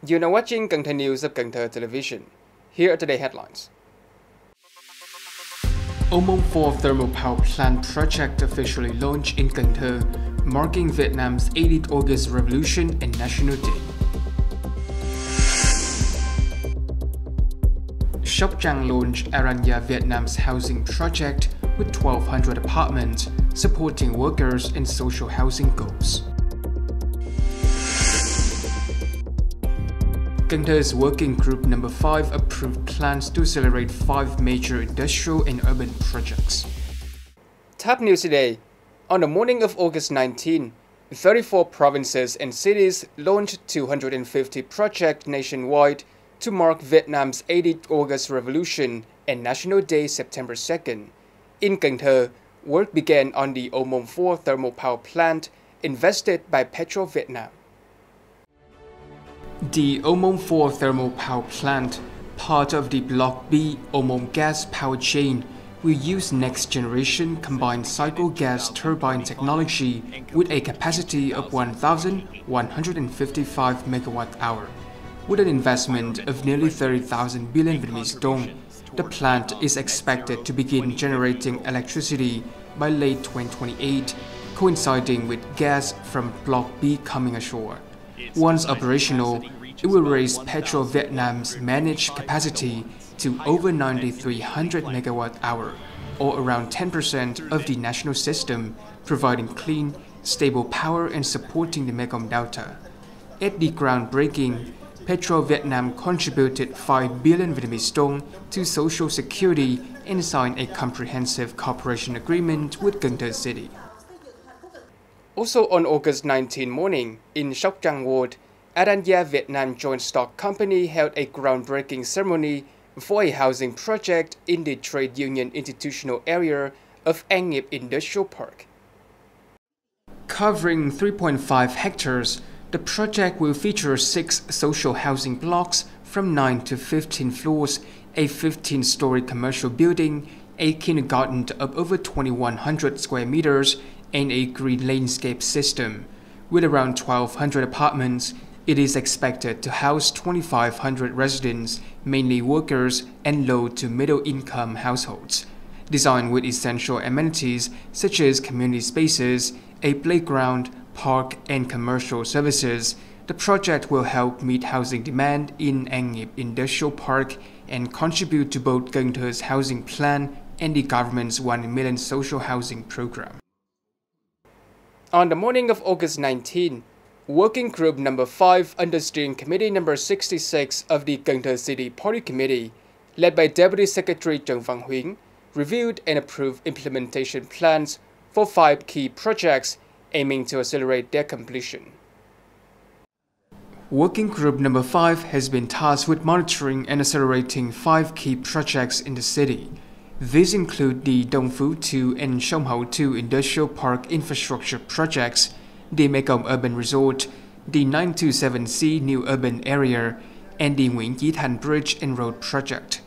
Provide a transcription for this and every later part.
You're now watching Cần Thơ News of Cần Thơ Television. Here are today's headlines. Môn IV thermal power plant project officially launched in Cần Thơ, marking Vietnam's 80th August Revolution and National Day. Sóc Trăng launched Aranya Vietnam's housing project with 1,200 apartments supporting workers and social housing goals. Cần Thö's Working Group No. 5 approved plans to accelerate 5 major industrial and urban projects. Top news today. On the morning of August 19, 34 provinces and cities launched 250 projects nationwide to mark Vietnam's 80th August Revolution and National Day September 2nd. In Cần Thơ, work began on the Môn IV thermal power plant invested by Petro Vietnam. The Môn IV thermal power plant, part of the Block B Môn gas power chain, will use next-generation combined cycle gas turbine technology with a capacity of 1,155 megawatt-hour. With an investment of nearly 30,000 billion Vietnamese dong, the plant is expected to begin generating electricity by late 2028, coinciding with gas from Block B coming ashore. Once operational, it will raise Petro Vietnam's managed capacity to over 9,300 megawatt-hour, or around 10% of the national system, providing clean, stable power and supporting the Mekong Delta. At the groundbreaking, Petro Vietnam contributed 5 billion Vietnamese dong to social security and signed a comprehensive cooperation agreement with Cần Thơ City. Also on August 19 morning, in Sóc Trăng Ward, Aranya Vietnam Joint Stock Company held a groundbreaking ceremony for a housing project in the trade union institutional area of An Nghiệp Industrial Park. Covering 3.5 hectares, the project will feature 6 social housing blocks from 9 to 15 floors, a 15-story commercial building, a kindergarten of over 2,100 square meters, and a green landscape system. With around 1,200 apartments, it is expected to house 2,500 residents, mainly workers and low to middle-income households. Designed with essential amenities such as community spaces, a playground, park, and commercial services, the project will help meet housing demand in An Nghiệp Industrial Park and contribute to both Cần Thö's housing plan and the government's 1 million social housing program. On the morning of August 19, Working Group No. 5 under Steering Committee No. 66 of the Cần Thơ City Party Committee, led by Deputy Secretary Trần Văn Huynh, reviewed and approved implementation plans for 5 key projects aiming to accelerate their completion. Working Group No. 5 has been tasked with monitoring and accelerating 5 key projects in the city. These include the Dong Phu II and Sông Hậu II Industrial Park infrastructure projects, the Mekong Urban Resort, the 927C New Urban Area, and the Nguyễn Chí Thành Bridge and Road Project.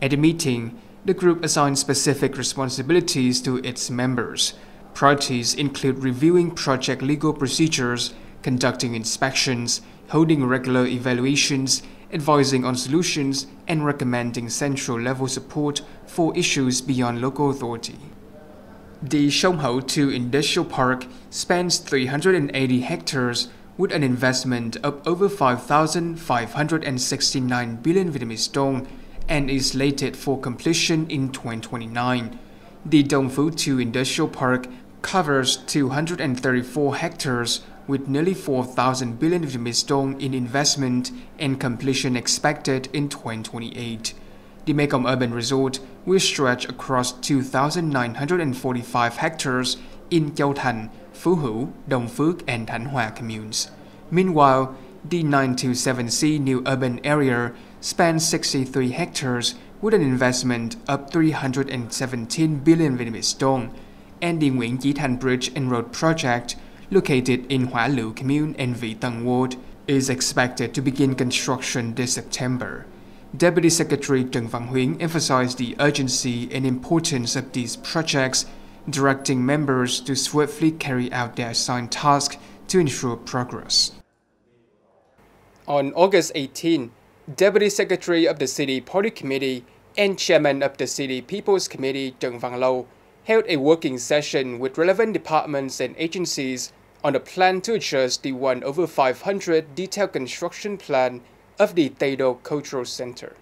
At the meeting, the group assigned specific responsibilities to its members. Priorities include reviewing project legal procedures, conducting inspections, holding regular evaluations, advising on solutions, and recommending central-level support for issues beyond local authority. The Sông Hậu II Industrial Park spans 380 hectares with an investment of over 5,569 billion Vietnamese dong and is slated for completion in 2029. The Dong Phu II Industrial Park covers 234 hectares with nearly 4,000 billion Vietnamese dong in investment and completion expected in 2028. The Mekong Urban Resort will stretch across 2,945 hectares in Châu Thành, Phú Hữu, Đông Phước, and Thạnh Hòa communes. Meanwhile, the 927C New Urban Area spans 63 hectares with an investment of 317 billion Vietnamese dong, and the Nguyễn Chí Thành Bridge and Road Project, located in Hoa Lựu Commune and Vĩ Tân Ward, is expected to begin construction this September. Deputy Secretary Trần Văn Huynh emphasized the urgency and importance of these projects, directing members to swiftly carry out their assigned tasks to ensure progress. On August 18, Deputy Secretary of the City Party Committee and Chairman of the City People's Committee Trần Văn Lâu held a working session with relevant departments and agencies on a plan to adjust the 1/500 detailed construction plan of the Tây Đô Cultural Center.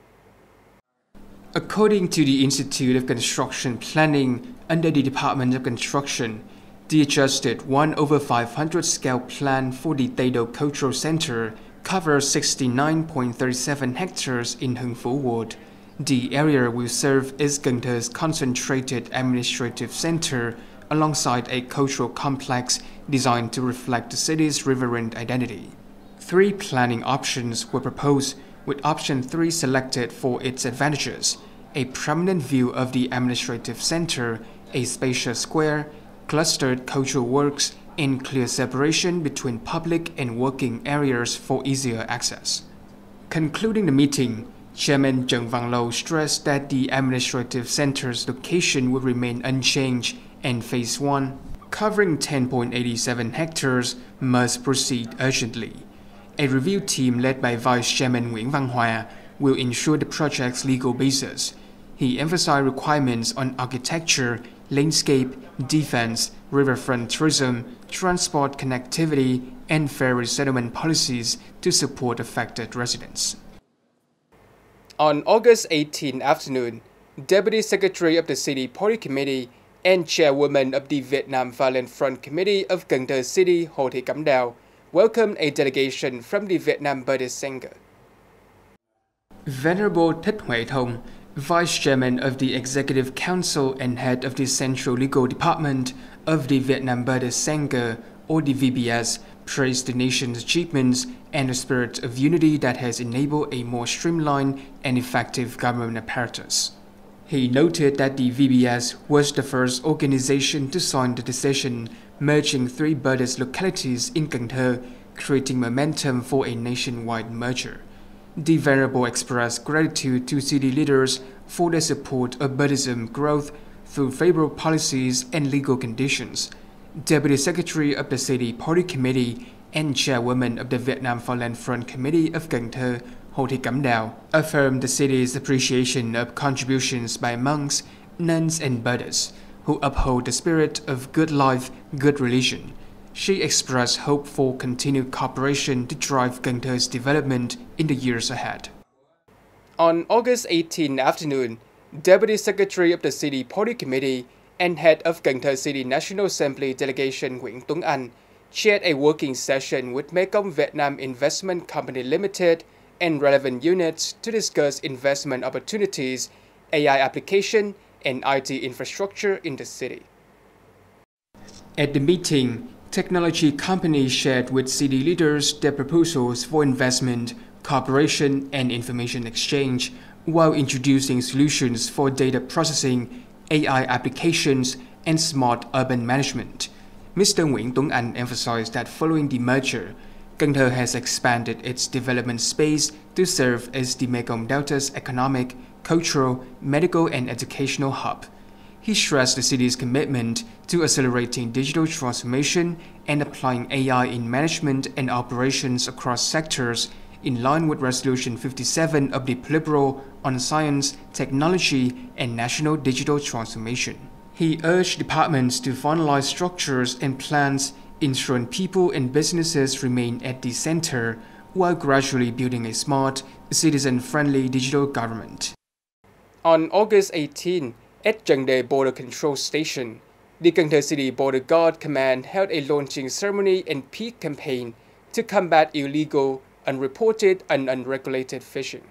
According to the Institute of Construction Planning under the Department of Construction, the adjusted 1/500 scale plan for the Tây Đô Cultural Center covers 69.37 hectares in Hưng Phú Ward. The area will serve as Cần Thö's concentrated administrative center alongside a cultural complex designed to reflect the city's riverine identity. 3 planning options were proposed, with option 3 selected for its advantages: a prominent view of the administrative center, a spacious square, clustered cultural works, and clear separation between public and working areas for easier access. Concluding the meeting, Chairman Trần Văn Lâu stressed that the administrative center's location will remain unchanged and Phase 1, covering 10.87 hectares, must proceed urgently. A review team led by Vice Chairman Nguyễn Văn Hòa will ensure the project's legal basis. He emphasized requirements on architecture, landscape, defense, riverfront tourism, transport connectivity, and fair resettlement policies to support affected residents. On August 18 afternoon, Deputy Secretary of the City Party Committee and Chairwoman of the Vietnam Violent Front Committee of Cần Thơ City Hồ Thị Cẩm Đào welcomed a delegation from the Vietnam Buddhist Sangha. Venerable Thích Huệ Thông, Vice Chairman of the Executive Council and Head of the Central Legal Department of the Vietnam Buddhist Sangha, or the VBS, praised the nation's achievements and the spirit of unity that has enabled a more streamlined and effective government apparatus. He noted that the VBS was the first organization to sign the decision merging 3 Buddhist localities in Cần Thơ, creating momentum for a nationwide merger. The Venerable expressed gratitude to city leaders for their support of Buddhism growth through favorable policies and legal conditions. Deputy Secretary of the City Party Committee and Chairwoman of the Vietnam Violent Front Committee of Cần Thơ, Hồ Thị Cẩm Đào, affirmed the city's appreciation of contributions by monks, nuns, and Buddhists who uphold the spirit of good life, good religion. She expressed hope for continued cooperation to drive Cần Thö's development in the years ahead. On August 18 afternoon, Deputy Secretary of the City Party Committee and Head of Cần Thơ City National Assembly Delegation Nguyễn Tuấn Anh chaired a working session with Mekong Vietnam Investment Company Limited and relevant units to discuss investment opportunities, AI application, and IT infrastructure in the city. At the meeting, technology companies shared with city leaders their proposals for investment, cooperation, and information exchange, while introducing solutions for data processing, AI applications, and smart urban management. Mr. Nguyễn Tuấn Anh emphasized that following the merger, Cần Thơ has expanded its development space to serve as the Mekong Delta's economic, cultural, medical, and educational hub. He stressed the city's commitment to accelerating digital transformation and applying AI in management and operations across sectors, in line with Resolution 57 of the Politburo on Science, Technology, and National Digital Transformation. He urged departments to finalize structures and plans, ensuring people and businesses remain at the center, while gradually building a smart, citizen-friendly digital government. On August 18, at Trần Đề Border Control Station, the Cần Thơ City Border Guard Command held a launching ceremony and peak campaign to combat illegal, unreported, and unregulated fishing.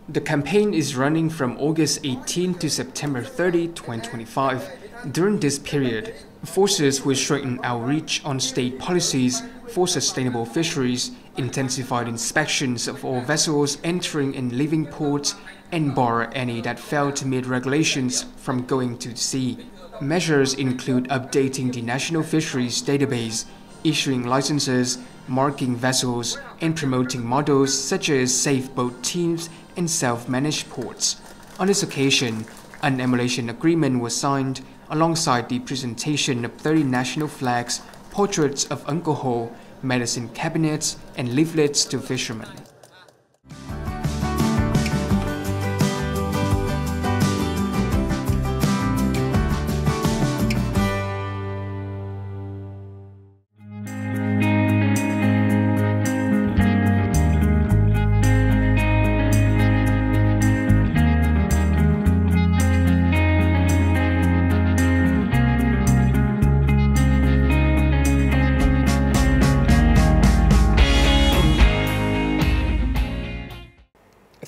The campaign is running from August 18 to September 30, 2025. During this period, forces will strengthen outreach on state policies for sustainable fisheries, intensified inspections of all vessels entering and leaving ports, and bar any that fail to meet regulations from going to sea. Measures include updating the National Fisheries Database, issuing licenses, marking vessels, and promoting models such as safe boat teams and self-managed ports. On this occasion, an emulation agreement was signed alongside the presentation of 30 national flags, portraits of Uncle Ho, medicine cabinets, and leaflets to fishermen.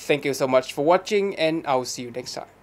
Thank you so much for watching, and I'll see you next time.